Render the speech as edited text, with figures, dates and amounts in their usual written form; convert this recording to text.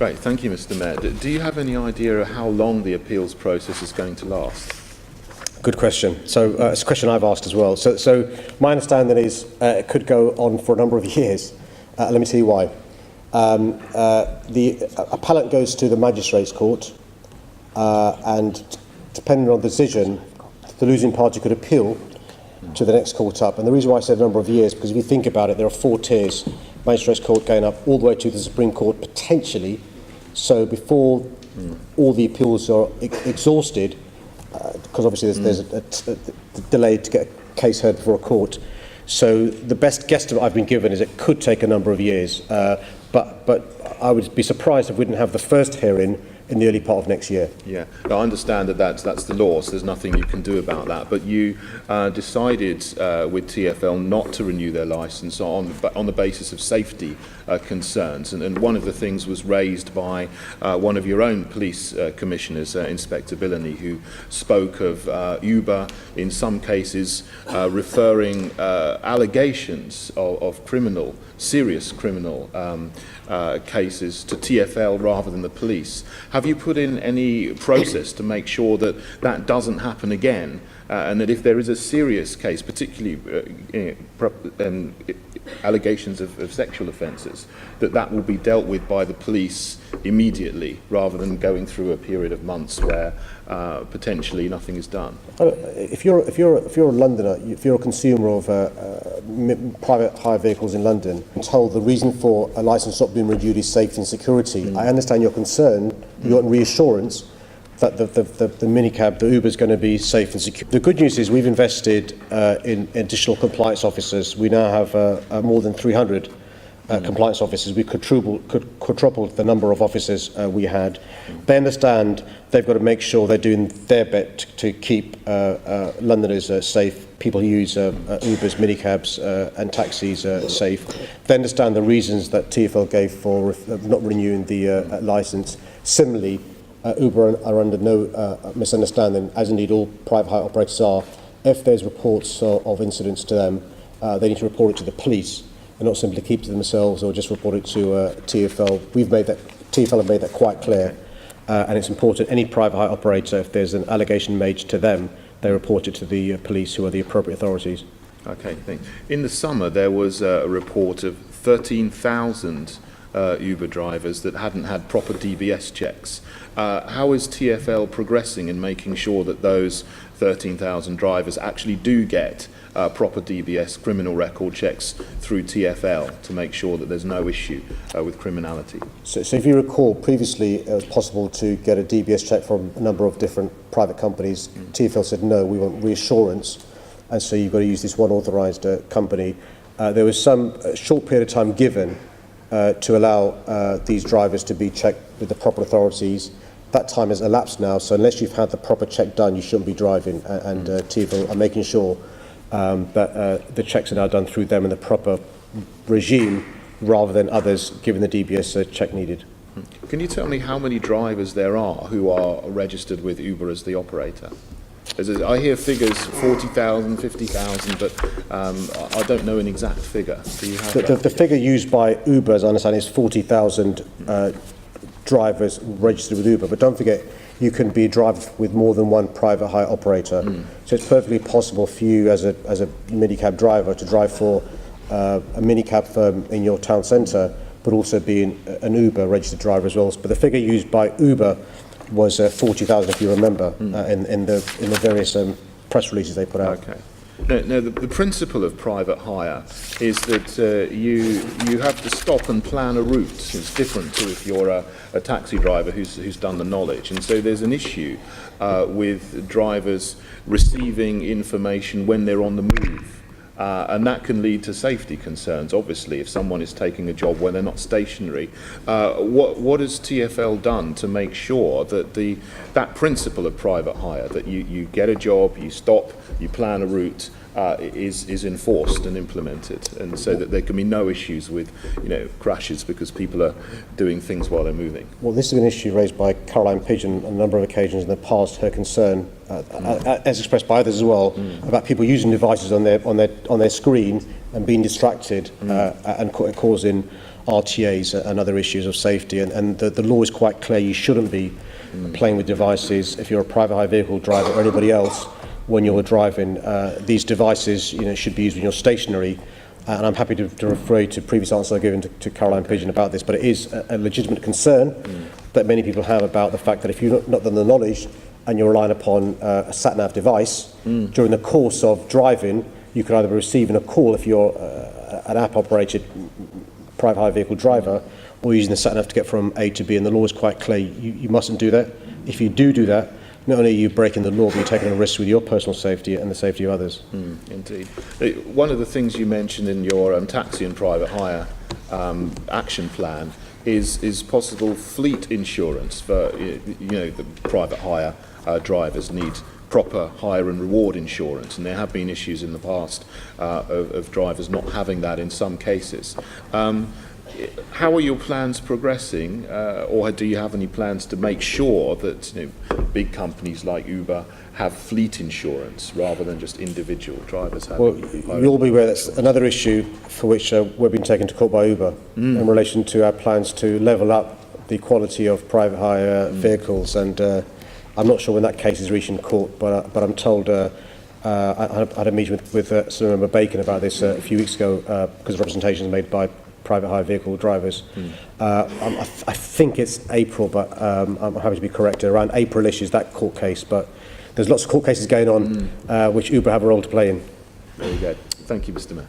Great, thank you, Mr. Mayor. Do you have any idea of how long the appeals process is going to last? Good question. So it's a question I've asked as well. So my understanding is it could go on for a number of years. Let me tell you why. The appellant goes to the magistrates' court, and depending on the decision, the losing party could appeal to the next court up. And the reason why I said a number of years, because if you think about it, there are 4 tiers. Magistrates' court going up all the way to the Supreme Court, potentially. So before all the appeals are exhausted, because obviously there's a delay to get a case heard before a court. So the best guesstimate I've been given is it could take a number of years. But I would be surprised if we didn't have the first hearing in the early part of next year. Yeah, I understand that's the law, so there's nothing you can do about that. But you decided with TfL not to renew their licence on the basis of safety concerns, and one of the things was raised by one of your own police commissioners, Inspector Billany, who spoke of Uber in some cases referring allegations of serious criminal cases to TfL rather than the police. Have you put in any process to make sure that that doesn't happen again, and that if there is a serious case, particularly allegations of sexual offences, that will be dealt with by the police immediately rather than going through a period of months where potentially nothing is done? If you're a Londoner, if you're a consumer of private hire vehicles in London, and told the reason for a licence not being renewed is safety and security, I understand your concern. You want reassurance that the minicab, the Uber, is going to be safe and secure. The good news is we've invested in additional compliance officers. We now have more than 300 compliance officers. We could quadruple the number of officers we had. They understand they've got to make sure they're doing their bit to keep Londoners safe. People who use Ubers, minicabs and taxis safe. They understand the reasons that TfL gave for not renewing the licence. Similarly, Uber are under no misunderstanding, as indeed all private hire operators are. If there's reports of incidents to them, they need to report it to the police and not simply keep it to themselves or just report it to TfL. TfL have made that quite clear, and it's important. Any private hire operator, if there's an allegation made to them, they report it to the police, who are the appropriate authorities. Okay, thanks. In the summer, there was a report of 13,000 Uber drivers that hadn't had proper DBS checks. How is TfL progressing in making sure that those 13,000 drivers actually do get proper DBS criminal record checks through TfL to make sure that there's no issue with criminality? So if you recall, previously it was possible to get a DBS check from a number of different private companies. TfL said no, we want reassurance, and so you've got to use this one authorised company. There was some short period of time given to allow these drivers to be checked with the proper authorities. That time has elapsed now, so unless you've had the proper check done, you shouldn't be driving, and TfL are making sure that the checks are now done through them in the proper regime rather than others given the DBS check needed. Can you tell me how many drivers there are who are registered with Uber as the operator? I hear figures 40,000, 50,000, but I don't know an exact figure. Do you have the figure used by Uber, as I understand, is 40,000 drivers registered with Uber. But don't forget, you can be a driver with more than one private hire operator. So it's perfectly possible for you as a minicab driver to drive for a minicab firm in your town centre, but also be an Uber registered driver as well. But the figure used by Uber was 40,000, if you remember, in the various press releases they put out. Okay. Now, the principle of private hire is that you have to stop and plan a route. It's different to if you're a taxi driver who's done the knowledge. And so there's an issue with drivers receiving information when they're on the move. And that can lead to safety concerns, obviously, if someone is taking a job when they're not stationary. What has TfL done to make sure that that principle of private hire, that you get a job, you stop, you plan a route, is enforced and implemented, and so that there can be no issues with crashes because people are doing things while they're moving? Well, this is an issue raised by Caroline Pigeon on a number of occasions in the past. Her concern, as expressed by others as well, about people using devices on their screen and being distracted and causing RTAs and other issues of safety, and the law is quite clear. You shouldn't be playing with devices if you're a private hire vehicle driver or anybody else when you're driving. These devices, should be used when you're stationary. And I'm happy to refer you to previous answer I've given to Caroline Pigeon about this, but it is a legitimate concern that many people have about the fact that if you're not done the knowledge and you're relying upon a sat-nav device, during the course of driving, you could either be receiving a call if you're an app-operated private hire vehicle driver, or using the sat-nav to get from A to B, and the law is quite clear. You mustn't do that. If you do that, not only are you breaking the law, but you're taking a risk with your personal safety and the safety of others. Indeed. One of the things you mentioned in your taxi and private hire action plan is possible fleet insurance for, the private hire drivers need proper hire and reward insurance, and there have been issues in the past of drivers not having that in some cases. How are your plans progressing, or do you have any plans to make sure that big companies like Uber have fleet insurance rather than just individual drivers having? Well, you'll be aware that's another issue for which we've been taken to court by Uber in relation to our plans to level up the quality of private hire vehicles, and I'm not sure when that case is reaching court, but I'm told I had a meeting with Sir Member Bacon about this a few weeks ago because of representations made by private hire vehicle drivers. I think it's April, but I'm happy to be corrected. Around April-ish is that court case, but there's lots of court cases going on which Uber have a role to play in. Very good. Thank you, Mr. Mayor.